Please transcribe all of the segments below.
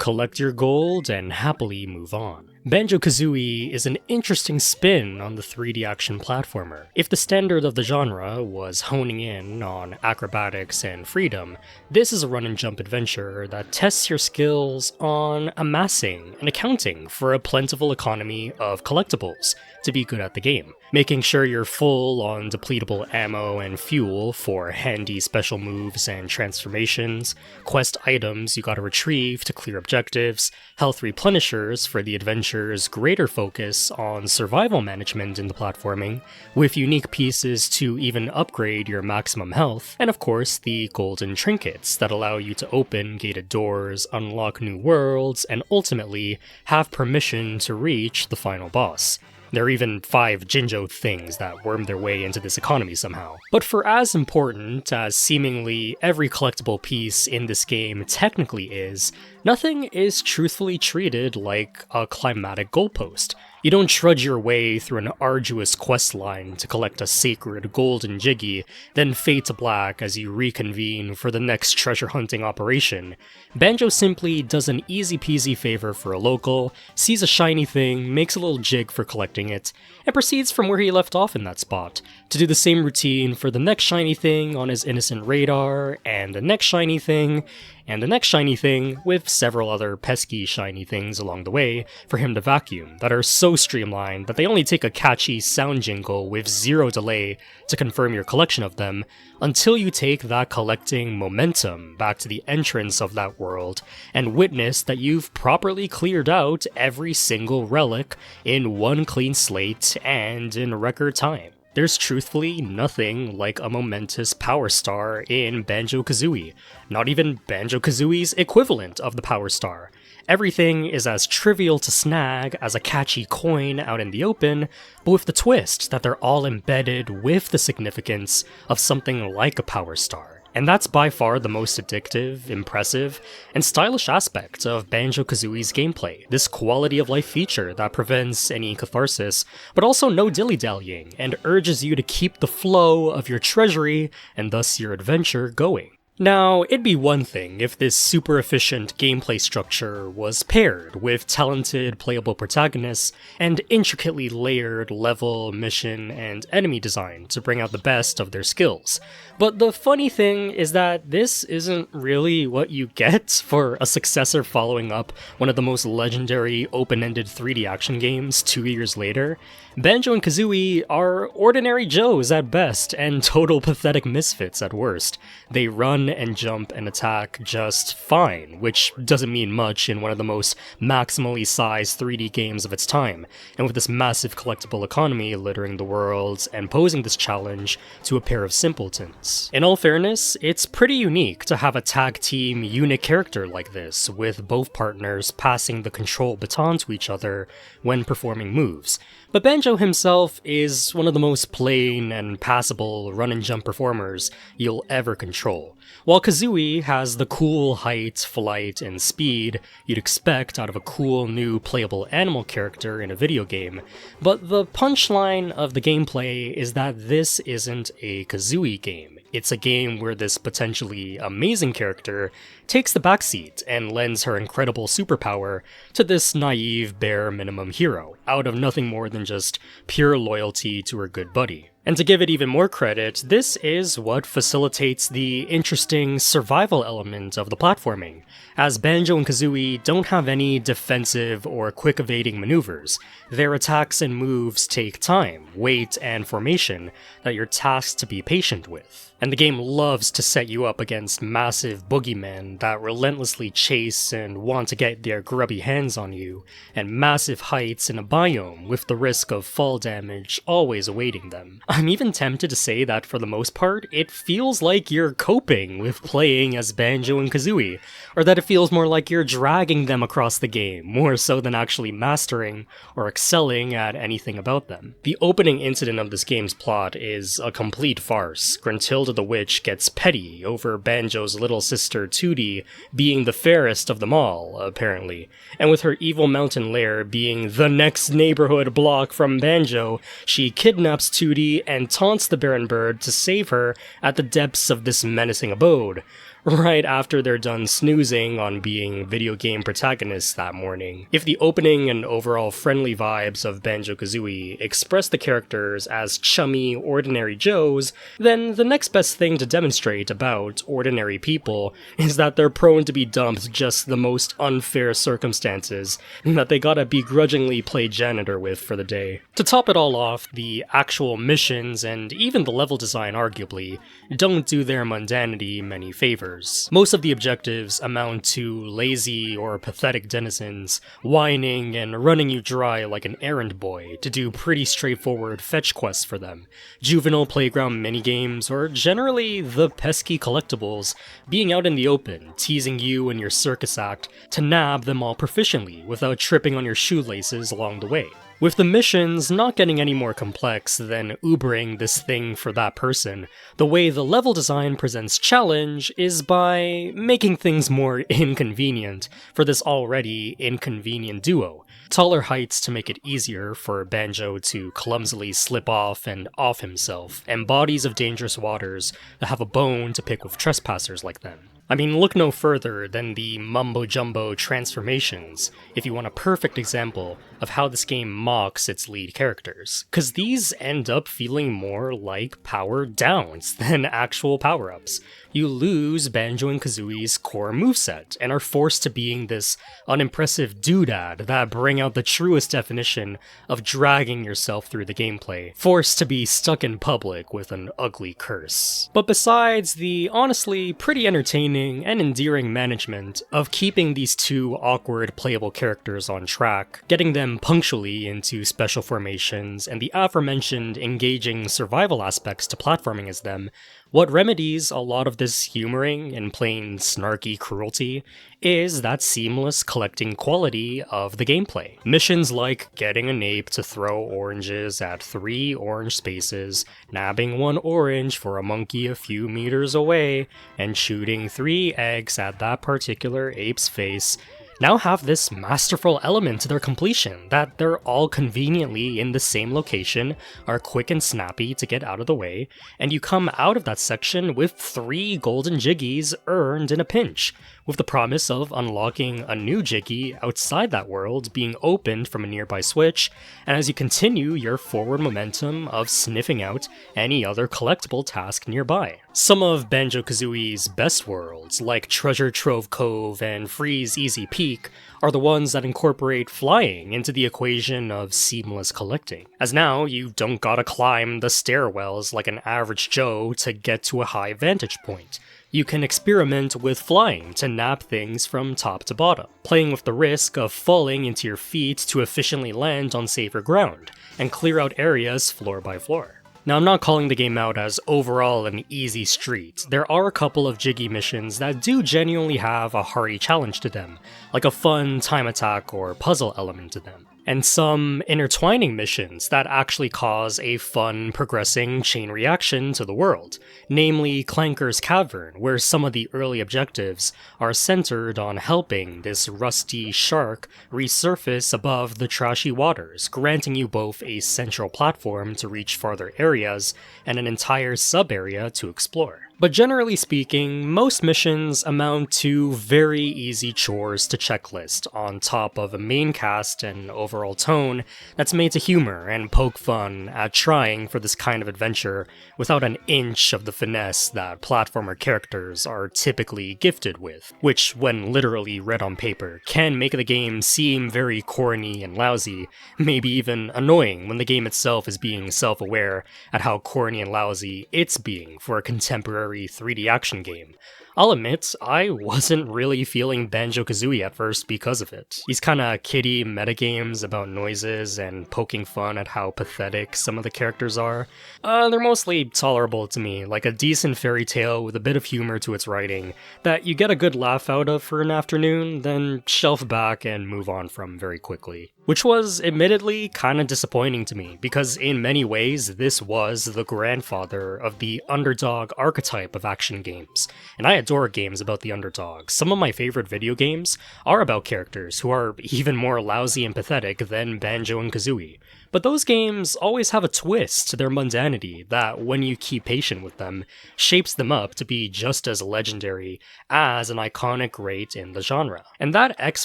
collect your gold, and happily move on. Banjo-Kazooie is an interesting spin on the 3D action platformer. If the standard of the genre was honing in on acrobatics and freedom, this is a run-and-jump adventure that tests your skills on amassing and accounting for a plentiful economy of collectibles to be good at the game, making sure you're full on depletable ammo and fuel for handy special moves and transformations, quest items you gotta retrieve to clear objectives, health replenishers for the adventure's greater focus on survival management in the platforming, with unique pieces to even upgrade your maximum health, and of course the golden trinkets that allow you to open gated doors, unlock new worlds, and ultimately have permission to reach the final boss. There are even 5 Jinjo things that worm their way into this economy somehow. But for as important as seemingly every collectible piece in this game technically is, nothing is truthfully treated like a climatic goalpost. You don't trudge your way through an arduous quest line to collect a sacred golden jiggy, then fade to black as you reconvene for the next treasure hunting operation. Banjo simply does an easy peasy favor for a local, sees a shiny thing, makes a little jig for collecting it, and proceeds from where he left off in that spot, to do the same routine for the next shiny thing on his innocent radar, and the next shiny thing, and the next shiny thing, with several other pesky shiny things along the way for him to vacuum that are so streamlined that they only take a catchy sound jingle with 0 delay to confirm your collection of them, until you take that collecting momentum back to the entrance of that world and witness that you've properly cleared out every single relic in one clean slate and in record time. There's truthfully nothing like a momentous power star in Banjo-Kazooie, not even Banjo-Kazooie's equivalent of the power star. Everything is as trivial to snag as a catchy coin out in the open, but with the twist that they're all embedded with the significance of something like a power star. And that's by far the most addictive, impressive, and stylish aspect of Banjo-Kazooie's gameplay, this quality of life feature that prevents any catharsis, but also no dilly-dallying, and urges you to keep the flow of your treasury, and thus your adventure, going. Now, it'd be one thing if this super efficient gameplay structure was paired with talented playable protagonists and intricately layered level, mission, and enemy design to bring out the best of their skills. But the funny thing is that this isn't really what you get for a successor following up one of the most legendary open-ended 3D action games 2 years later. Banjo and Kazooie are ordinary Joes at best and total pathetic misfits at worst. They run and jump and attack just fine, which doesn't mean much in one of the most maximally sized 3D games of its time, and with this massive collectible economy littering the world and posing this challenge to a pair of simpletons. In all fairness, it's pretty unique to have a tag team unit character like this, with both partners passing the control baton to each other when performing moves. But Banjo himself is one of the most plain and passable run-and-jump performers you'll ever control, while Kazooie has the cool height, flight, and speed you'd expect out of a cool new playable animal character in a video game. But the punchline of the gameplay is that this isn't a Kazooie game. It's a game where this potentially amazing character takes the backseat and lends her incredible superpower to this naive bare minimum hero, out of nothing more than just pure loyalty to her good buddy. And to give it even more credit, this is what facilitates the interesting survival element of the platforming, as Banjo and Kazooie don't have any defensive or quick evading maneuvers. Their attacks and moves take time, weight, and formation that you're tasked to be patient with. And the game loves to set you up against massive boogeymen that relentlessly chase and want to get their grubby hands on you, and massive heights in a biome with the risk of fall damage always awaiting them. I'm even tempted to say that for the most part, it feels like you're coping with playing as Banjo and Kazooie, or that it feels more like you're dragging them across the game, more so than actually mastering or excelling at anything about them. The opening incident of this game's plot is a complete farce. Gruntilda the Witch gets petty over Banjo's little sister Tootie being the fairest of them all, apparently, and with her evil mountain lair being the next neighborhood block from Banjo, she kidnaps Tootie and taunts the Baron Bird to save her at the depths of this menacing abode. right after they're done snoozing on being video game protagonists that morning. If the opening and overall friendly vibes of Banjo-Kazooie express the characters as chummy, ordinary Joes, then the next best thing to demonstrate about ordinary people is that they're prone to be dumped just the most unfair circumstances that they gotta begrudgingly play janitor with for the day. To top it all off, the actual missions and even the level design arguably don't do their mundanity many favors. Most of the objectives amount to lazy or pathetic denizens whining and running you dry like an errand boy to do pretty straightforward fetch quests for them, juvenile playground minigames, or generally the pesky collectibles being out in the open, teasing you and your circus act to nab them all proficiently without tripping on your shoelaces along the way. With the missions not getting any more complex than Ubering this thing for that person, the way the level design presents challenge is by making things more inconvenient for this already inconvenient duo. Taller heights to make it easier for Banjo to clumsily slip off and off himself, and bodies of dangerous waters that have a bone to pick with trespassers like them. I mean, look no further than the mumbo-jumbo transformations if you want a perfect example of how this game mocks its lead characters, cause these end up feeling more like power downs than actual power-ups. You lose Banjo and Kazooie's core moveset and are forced to being this unimpressive doodad that bring out the truest definition of dragging yourself through the gameplay, forced to be stuck in public with an ugly curse. But besides the honestly pretty entertaining and endearing management of keeping these two awkward playable characters on track, getting them punctually into special formations, and the aforementioned engaging survival aspects to platforming as them, what remedies a lot of this humoring and plain snarky cruelty is that seamless collecting quality of the gameplay. Missions like getting an ape to throw oranges at 3 orange spaces, nabbing 1 orange for a monkey a few meters away, and shooting 3 eggs at that particular ape's face now have this masterful element to their completion, that they're all conveniently in the same location, are quick and snappy to get out of the way, and you come out of that section with 3 golden jiggies earned in a pinch, with the promise of unlocking a new jiggy outside that world being opened from a nearby switch, and as you continue your forward momentum of sniffing out any other collectible task nearby. Some of Banjo-Kazooie's best worlds, like Treasure Trove Cove and Freeze Easy Peak, are the ones that incorporate flying into the equation of seamless collecting, as now you don't gotta climb the stairwells like an average Joe to get to a high vantage point. You can experiment with flying to nab things from top to bottom, playing with the risk of falling into your feet to efficiently land on safer ground, and clear out areas floor by floor. Now, I'm not calling the game out as overall an easy street. There are a couple of jiggy missions that do genuinely have a hearty challenge to them, like a fun time attack or puzzle element to them. And some intertwining missions that actually cause a fun, progressing chain reaction to the world, namely Clanker's Cavern, where some of the early objectives are centered on helping this rusty shark resurface above the trashy waters, granting you both a central platform to reach farther areas and an entire sub-area to explore. But generally speaking, most missions amount to very easy chores to checklist, on top of a main cast and overall tone that's made to humor and poke fun at trying for this kind of adventure without an inch of the finesse that platformer characters are typically gifted with, which, when literally read on paper, can make the game seem very corny and lousy, maybe even annoying when the game itself is being self-aware at how corny and lousy it's being for a contemporary 3D action game. I'll admit, I wasn't really feeling Banjo-Kazooie at first because of it. These kinda kiddie metagames about noises and poking fun at how pathetic some of the characters are, they're mostly tolerable to me, like a decent fairy tale with a bit of humor to its writing that you get a good laugh out of for an afternoon, then shelf back and move on from very quickly. Which was, admittedly, kinda disappointing to me, because in many ways this was the grandfather of the underdog archetype of action games, and I had adore games about the underdog. Some of my favorite video games are about characters who are even more lousy and pathetic than Banjo and Kazooie. But those games always have a twist to their mundanity that, when you keep patient with them, shapes them up to be just as legendary as an iconic great in the genre. And that X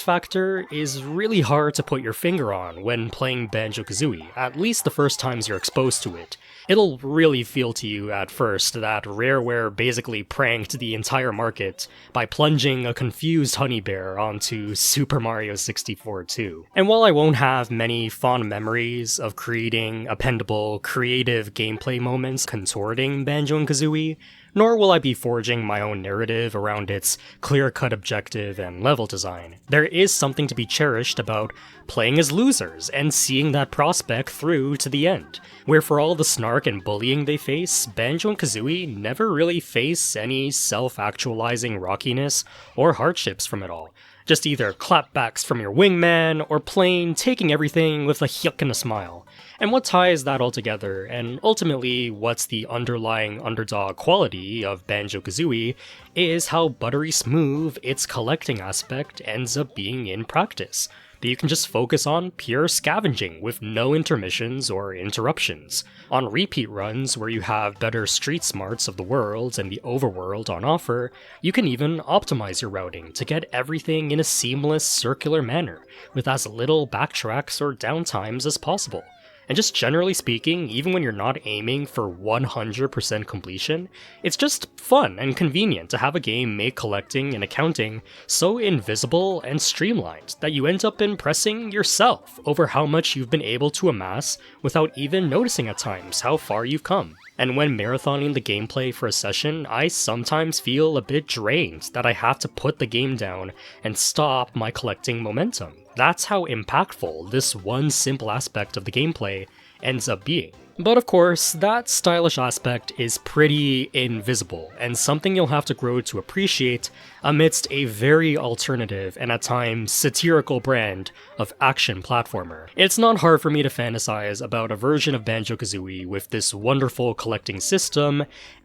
factor is really hard to put your finger on when playing Banjo-Kazooie, at least the first times you're exposed to it. It'll really feel to you at first that Rareware basically pranked the entire market by plunging a confused honey bear onto Super Mario 64 2. And while I won't have many fond memories of creating appendable, creative gameplay moments contorting Banjo and Kazooie, nor will I be forging my own narrative around its clear-cut objective and level design, there is something to be cherished about playing as losers and seeing that prospect through to the end, where for all the snark and bullying they face, Banjo and Kazooie never really face any self-actualizing rockiness or hardships from it all. Just either clapbacks from your wingman, or plain taking everything with a yuck and a smile. And what ties that all together, and ultimately what's the underlying underdog quality of Banjo-Kazooie, is how buttery smooth its collecting aspect ends up being in practice. That you can just focus on pure scavenging with no intermissions or interruptions. On repeat runs where you have better street smarts of the world and the overworld on offer, you can even optimize your routing to get everything in a seamless circular manner, with as little backtracks or downtimes as possible. And just generally speaking, even when you're not aiming for 100% completion, it's just fun and convenient to have a game make collecting and accounting so invisible and streamlined that you end up impressing yourself over how much you've been able to amass without even noticing at times how far you've come. And when marathoning the gameplay for a session, I sometimes feel a bit drained that I have to put the game down and stop my collecting momentum. That's how impactful this one simple aspect of the gameplay ends up being. But of course, that stylish aspect is pretty invisible, and something you'll have to grow to appreciate amidst a very alternative and at times satirical brand of action platformer. It's not hard for me to fantasize about a version of Banjo-Kazooie with this wonderful collecting system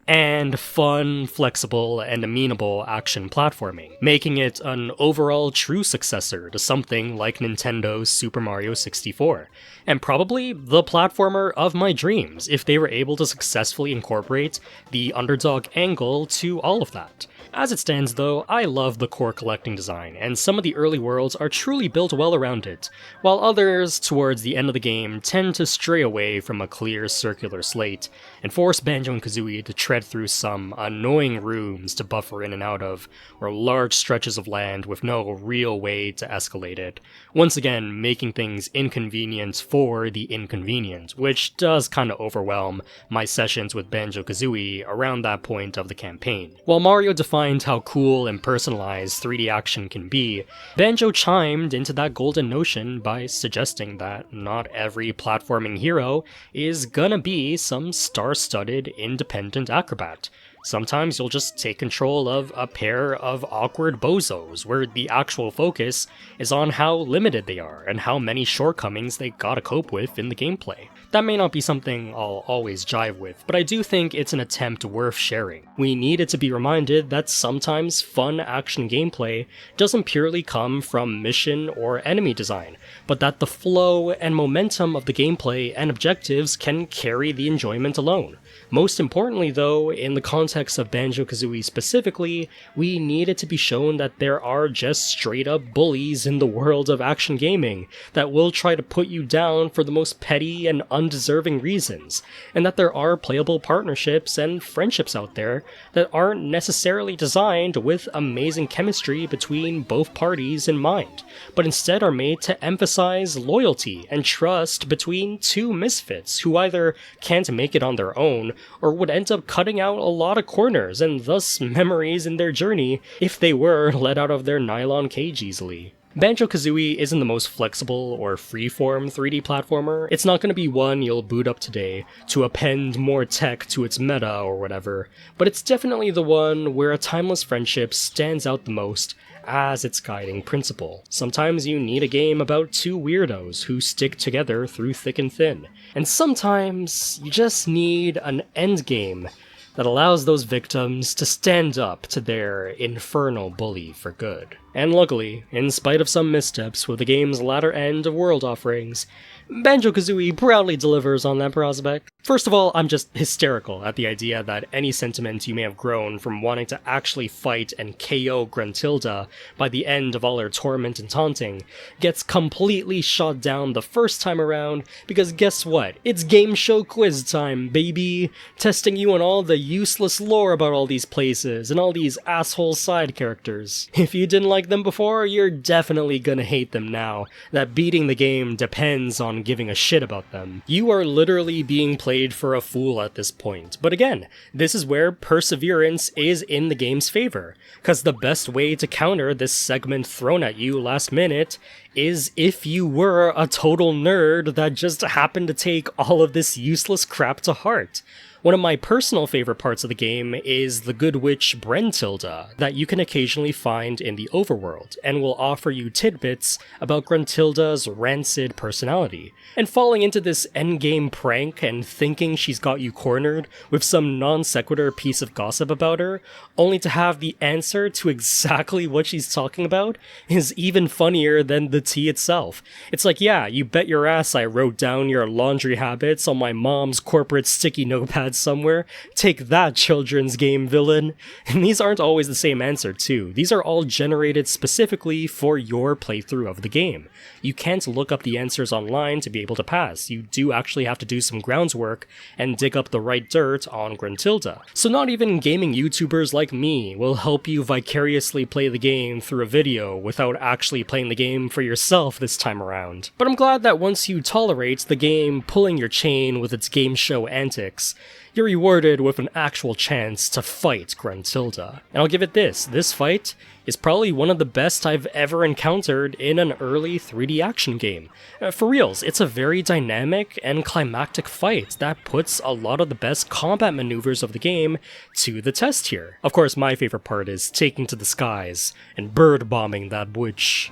and fun, flexible, and amenable action platforming, making it an overall true successor to something like Nintendo's Super Mario 64, and probably the platformer of my dreams if they were able to successfully incorporate the underdog angle to all of that. As it stands though, I love the core collecting design, and some of the early worlds are truly built well around it, while others, towards the end of the game, tend to stray away from a clear circular slate, and force Banjo and Kazooie to tread through some annoying rooms to buffer in and out of, or large stretches of land with no real way to escalate it, once again making things inconvenient for the inconvenient, which does kinda overwhelm my sessions with Banjo-Kazooie around that point of the campaign. While Mario defined how cool and personalized 3D action can be, Banjo chimed into that golden notion by suggesting that not every platforming hero is gonna be some star-studded independent acrobat. Sometimes you'll just take control of a pair of awkward bozos, where the actual focus is on how limited they are and how many shortcomings they gotta cope with in the gameplay. That may not be something I'll always jive with, but I do think it's an attempt worth sharing. We needed to be reminded that sometimes fun action gameplay doesn't purely come from mission or enemy design, but that the flow and momentum of the gameplay and objectives can carry the enjoyment alone. Most importantly though, in the context of Banjo-Kazooie specifically, we needed to be shown that there are just straight up bullies in the world of action gaming that will try to put you down for the most petty and undeserving reasons, and that there are playable partnerships and friendships out there that aren't necessarily designed with amazing chemistry between both parties in mind, but instead are made to emphasize loyalty and trust between two misfits who either can't make it on their own or would end up cutting out a lot of corners and thus memories in their journey if they were let out of their nylon cage easily. Banjo-Kazooie isn't the most flexible or freeform 3D platformer. It's not going to be one you'll boot up today to append more tech to its meta or whatever, but it's definitely the one where a timeless friendship stands out the most as its guiding principle. Sometimes you need a game about two weirdos who stick together through thick and thin, and sometimes you just need an endgame that allows those victims to stand up to their infernal bully for good. And luckily, in spite of some missteps with the game's latter end of world offerings, Banjo-Kazooie proudly delivers on that prospect. First of all, I'm just hysterical at the idea that any sentiment you may have grown from wanting to actually fight and KO Gruntilda by the end of all her torment and taunting gets completely shot down the first time around, because guess what? It's game show quiz time, baby! Testing you on all the useless lore about all these places and all these asshole side characters. If you didn't like them before, you're definitely gonna hate them now, that beating the game depends on giving a shit about them. You are literally being played for a fool at this point. But again, this is where perseverance is in the game's favor, because the best way to counter this segment thrown at you last minute is if you were a total nerd that just happened to take all of this useless crap to heart. One of my personal favorite parts of the game is the good witch Brentilda that you can occasionally find in the overworld, and will offer you tidbits about Gruntilda's rancid personality. And falling into this endgame prank and thinking she's got you cornered with some non-sequitur piece of gossip about her, only to have the answer to exactly what she's talking about, is even funnier than the tea itself. It's like, yeah, you bet your ass I wrote down your laundry habits on my mom's corporate sticky notepad somewhere. Take that, children's game villain. And these aren't always the same answer too. These are all generated specifically for your playthrough of the game. You can't look up the answers online to be able to pass. You do actually have to do some groundwork and dig up the right dirt on Gruntilda. So not even gaming YouTubers like me will help you vicariously play the game through a video without actually playing the game for yourself this time around. But I'm glad that once you tolerate the game pulling your chain with its game show antics, you're rewarded with an actual chance to fight Gruntilda. And I'll give it this fight is probably one of the best I've ever encountered in an early 3D action game. For reals, it's a very dynamic and climactic fight that puts a lot of the best combat maneuvers of the game to the test here. Of course, my favorite part is taking to the skies and bird bombing that witch.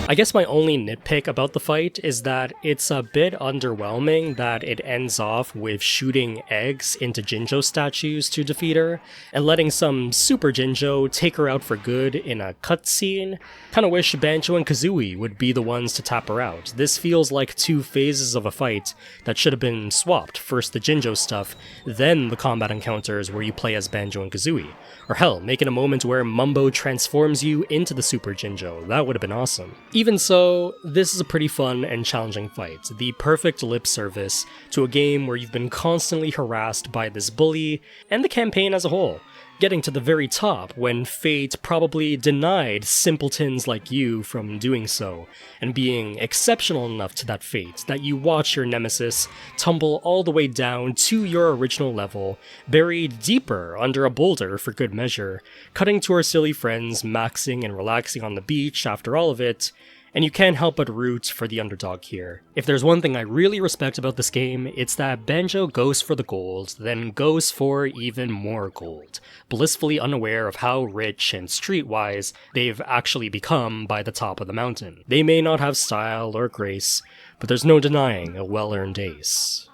I guess my only nitpick about the fight is that it's a bit underwhelming that it ends off with shooting eggs into Jinjo statues to defeat her, and letting some Super Jinjo take her out for good in a cutscene. Kinda wish Banjo and Kazooie would be the ones to tap her out. This feels like two phases of a fight that should have been swapped. First the Jinjo stuff, then the combat encounters where you play as Banjo and Kazooie. Or hell, make it a moment where Mumbo transforms you into the Super Jinjo. That would have been awesome. Even so, this is a pretty fun and challenging fight. The perfect lip service to a game where you've been constantly harassed by this bully, and the campaign as a whole. Getting to the very top when fate probably denied simpletons like you from doing so, and being exceptional enough to that fate that you watch your nemesis tumble all the way down to your original level, buried deeper under a boulder for good measure, cutting to our silly friends maxing and relaxing on the beach after all of it, and you can't help but root for the underdog here. If there's one thing I really respect about this game, it's that Banjo goes for the gold, then goes for even more gold, blissfully unaware of how rich and streetwise they've actually become by the top of the mountain. They may not have style or grace, but there's no denying a well-earned ace.